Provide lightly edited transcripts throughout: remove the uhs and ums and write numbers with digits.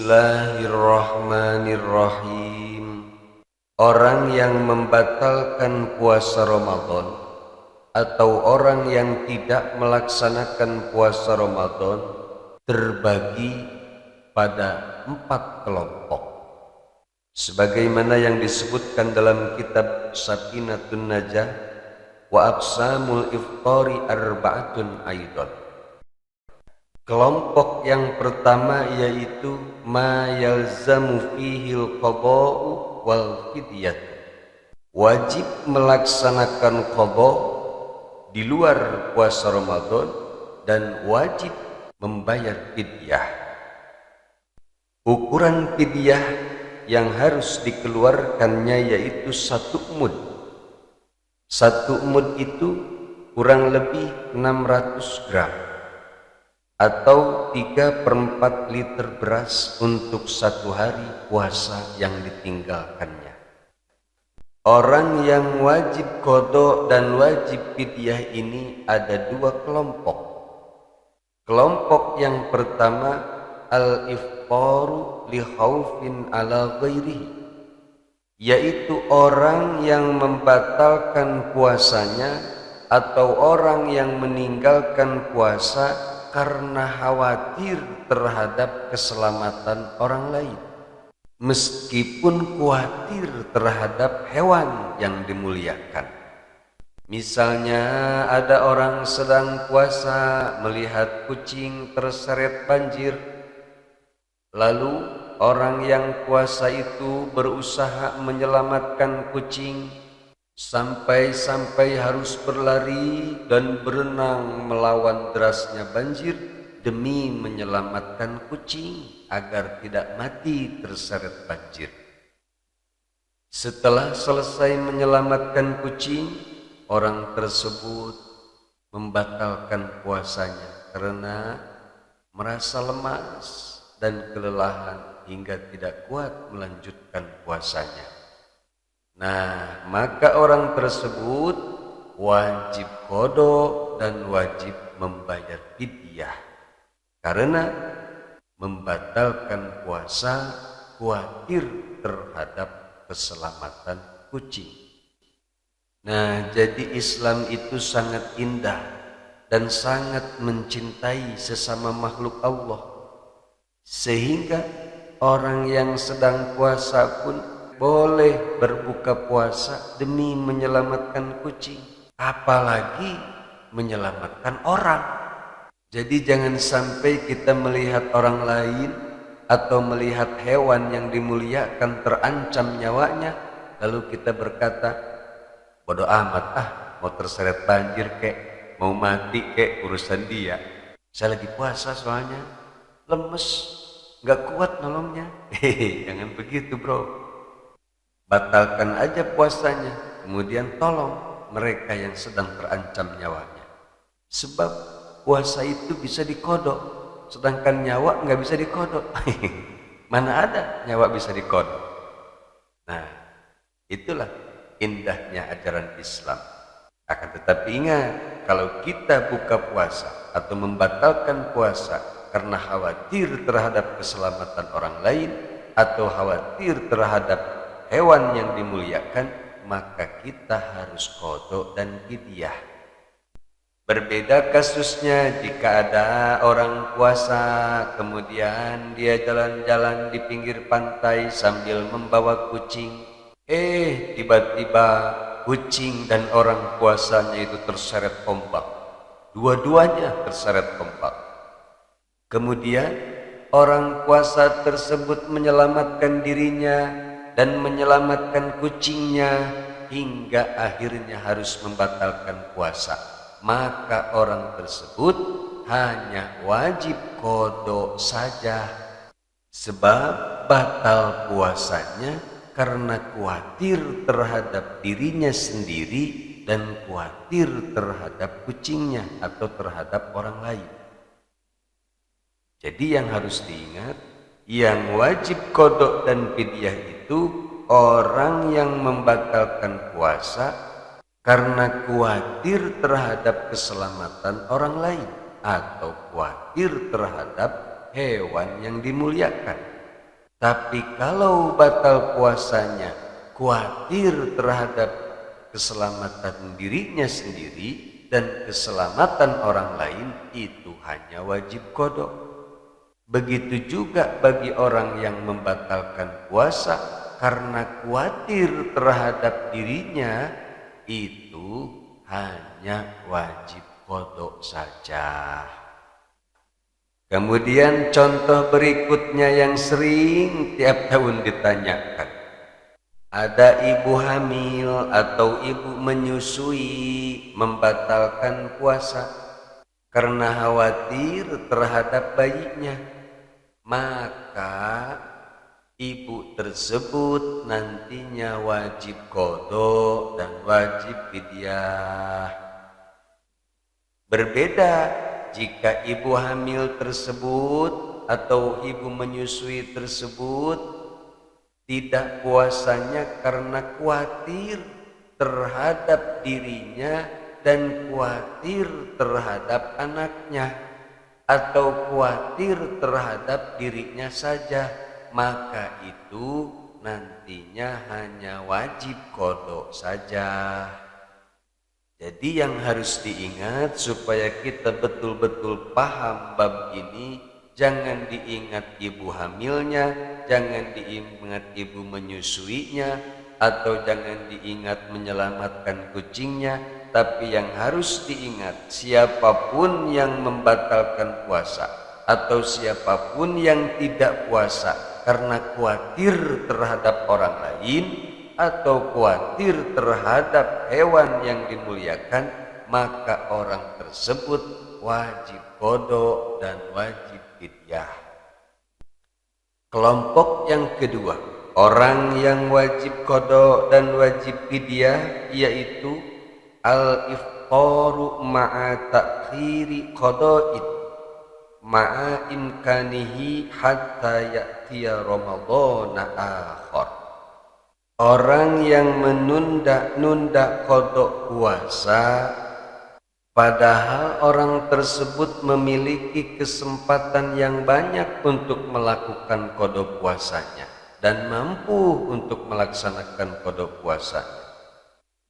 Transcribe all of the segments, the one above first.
Bismillahirrahmanirrahim. Orang yang membatalkan puasa Ramadan atau orang yang tidak melaksanakan puasa Ramadan terbagi pada 4 kelompok. Sebagaimana yang disebutkan dalam kitab Safinatun Najah, wa aqsamul iftari arba'atun aidan. Kelompok yang pertama yaitu ma yalzamu fihil qada'u wal fidyah. Wajib melaksanakan qada di luar puasa Ramadan dan wajib membayar fidyah. Ukuran fidyah yang harus dikeluarkannya yaitu 1 mud. 1 mud itu kurang lebih 600 gram. Atau 3/4 liter beras untuk 1 hari puasa yang ditinggalkannya. Orang yang wajib qada dan wajib fidyah ini ada 2 kelompok. Kelompok yang pertama al-iftaru li khaufin ala ghairihi, yaitu orang yang membatalkan puasanya atau orang yang meninggalkan puasa karena khawatir terhadap keselamatan orang lain, meskipun khawatir terhadap hewan yang dimuliakan. Misalnya ada orang sedang puasa melihat kucing terseret banjir, lalu orang yang puasa itu berusaha menyelamatkan kucing sampai harus berlari dan berenang melawan derasnya banjir demi menyelamatkan kucing agar tidak mati terseret banjir. Setelah selesai menyelamatkan kucing, orang tersebut membatalkan puasanya karena merasa lemas dan kelelahan hingga tidak kuat melanjutkan puasanya. Nah, maka orang tersebut wajib qada dan wajib membayar fidyah karena membatalkan puasa khawatir terhadap keselamatan kucing. Nah, jadi Islam itu sangat indah dan sangat mencintai sesama makhluk Allah, sehingga orang yang sedang puasa pun boleh berbuka puasa demi menyelamatkan kucing, apalagi menyelamatkan orang. Jadi jangan sampai kita melihat orang lain atau melihat hewan yang dimuliakan terancam nyawanya, lalu kita berkata, bodoh amat mau terseret banjir kek, mau mati kek, urusan dia. Saya lagi puasa soalnya, lemes, gak kuat nolongnya. Jangan begitu bro. Batalkan aja puasanya, kemudian tolong mereka yang sedang terancam nyawanya. Sebab puasa itu bisa dikodok, sedangkan nyawa nggak bisa dikodok. Mana ada nyawa bisa dikodok? Nah, itulah indahnya ajaran Islam. Akan tetapi ingat, kalau kita buka puasa atau membatalkan puasa karena khawatir terhadap keselamatan orang lain atau khawatir terhadap hewan yang dimuliakan, maka kita harus qada dan fidyah. Berbeda kasusnya jika ada orang puasa kemudian dia jalan-jalan di pinggir pantai sambil membawa kucing. Tiba-tiba kucing dan orang puasanya itu terseret ombak. Dua-duanya terseret ombak. Kemudian orang puasa tersebut menyelamatkan dirinya dan menyelamatkan kucingnya hingga akhirnya harus membatalkan puasa. Maka orang tersebut hanya wajib qada saja, sebab batal puasanya karena khawatir terhadap dirinya sendiri dan khawatir terhadap kucingnya atau terhadap orang lain. Jadi yang harus diingat, yang wajib qada dan fidyah itu orang yang membatalkan puasa karena khawatir terhadap keselamatan orang lain atau khawatir terhadap hewan yang dimuliakan. Tapi kalau batal puasanya khawatir terhadap keselamatan dirinya sendiri dan keselamatan orang lain, itu hanya wajib qada. Begitu juga bagi orang yang membatalkan puasa karena khawatir terhadap dirinya, itu hanya wajib qada saja. Kemudian contoh berikutnya yang sering tiap tahun ditanyakan. Ada ibu hamil atau ibu menyusui membatalkan puasa karena khawatir terhadap bayinya. Maka ibu tersebut nantinya wajib qada dan wajib fidyah. Berbeda jika ibu hamil tersebut atau ibu menyusui tersebut tidak puasanya karena khawatir terhadap dirinya dan khawatir terhadap anaknya, atau khawatir terhadap dirinya saja, maka itu nantinya hanya wajib qada saja. Jadi yang harus diingat supaya kita betul-betul paham bab ini, jangan diingat ibu hamilnya, jangan diingat ibu menyusuinya, atau jangan diingat menyelamatkan kucingnya, tapi yang harus diingat siapapun yang membatalkan puasa atau siapapun yang tidak puasa karena khawatir terhadap orang lain atau khawatir terhadap hewan yang dimuliakan, maka orang tersebut wajib qada dan wajib fidyah. Kelompok yang kedua, orang yang wajib qada dan wajib fidyah, yaitu al-iftaru ma'a ta'khiri qada'id ma'a imkanihi hatta ya'tiya ramadhana akhar. Orang yang menunda-nunda qada puasa padahal orang tersebut memiliki kesempatan yang banyak untuk melakukan qada puasanya dan mampu untuk melaksanakan qada puasanya.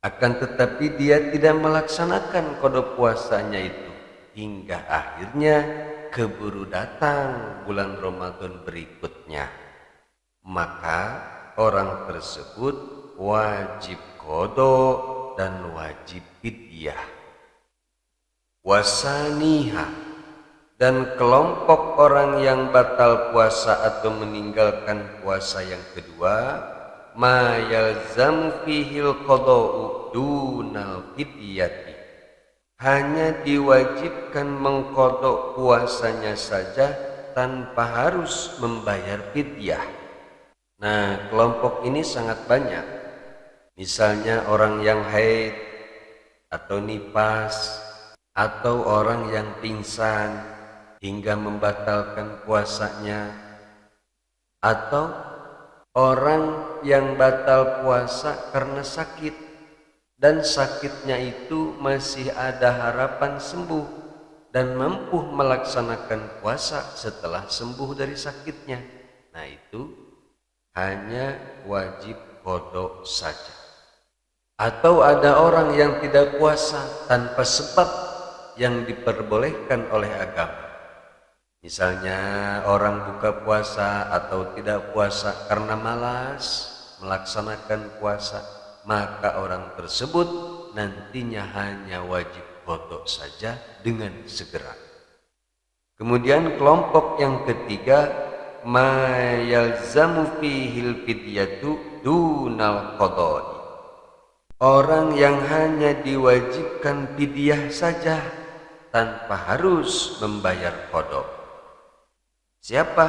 Akan tetapi dia tidak melaksanakan qada puasanya itu hingga akhirnya keburu datang bulan Ramadan berikutnya. Maka orang tersebut wajib qada dan wajib fidyah. Wasaniha, dan kelompok orang yang batal puasa atau meninggalkan puasa yang kedua, ma yalzam fihil qada'u dunal fidyati, hanya diwajibkan mengqada puasanya saja tanpa harus membayar fidyah. Nah, kelompok ini sangat banyak. Misalnya orang yang haid atau nifas, atau orang yang pingsan hingga membatalkan puasanya, atau orang yang batal puasa karena sakit dan sakitnya itu masih ada harapan sembuh dan mampu melaksanakan puasa setelah sembuh dari sakitnya. Nah, itu hanya wajib qada saja. Atau ada orang yang tidak puasa tanpa sebab yang diperbolehkan oleh agama. Misalnya orang buka puasa atau tidak puasa karena malas melaksanakan puasa, maka orang tersebut nantinya hanya wajib qada saja dengan segera. Kemudian kelompok yang ketiga, ma yalzamu fihil fidyatu dunal qada'i, orang yang hanya diwajibkan fidyah saja tanpa harus membayar qada. Siapa?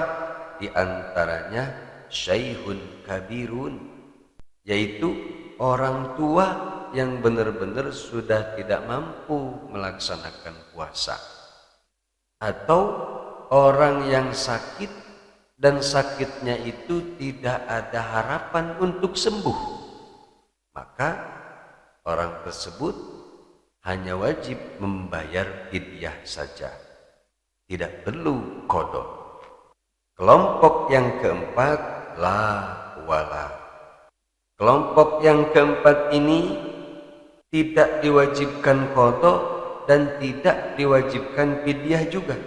Di antaranya syaikhun kabirun, yaitu orang tua yang benar-benar sudah tidak mampu melaksanakan puasa, atau orang yang sakit dan sakitnya itu tidak ada harapan untuk sembuh, maka orang tersebut hanya wajib membayar fidyah saja, tidak perlu qada. Kelompok yang keempat, la wala. Kelompok yang keempat ini tidak diwajibkan qada dan tidak diwajibkan fidyah juga.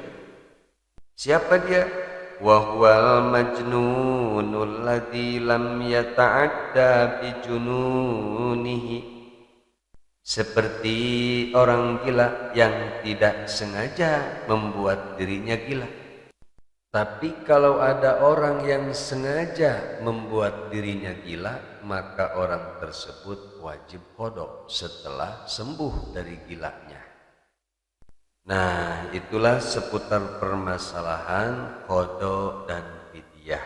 Siapa dia? Wa huwal majnunul ladzi lam yata'adda bi jununihi. Seperti orang gila yang tidak sengaja membuat dirinya gila. Tapi kalau ada orang yang sengaja membuat dirinya gila, maka orang tersebut wajib qada setelah sembuh dari gilanya. Nah, itulah seputar permasalahan qada dan fidyah.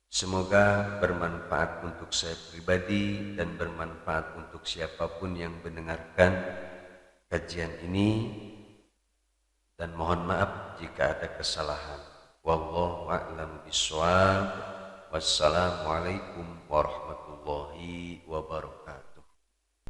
Semoga bermanfaat untuk saya pribadi dan bermanfaat untuk siapapun yang mendengarkan kajian ini, dan mohon maaf jika ada kesalahan. Wallahu a'lam bishawab. Wassalamualaikum warahmatullahi wabarakatuh.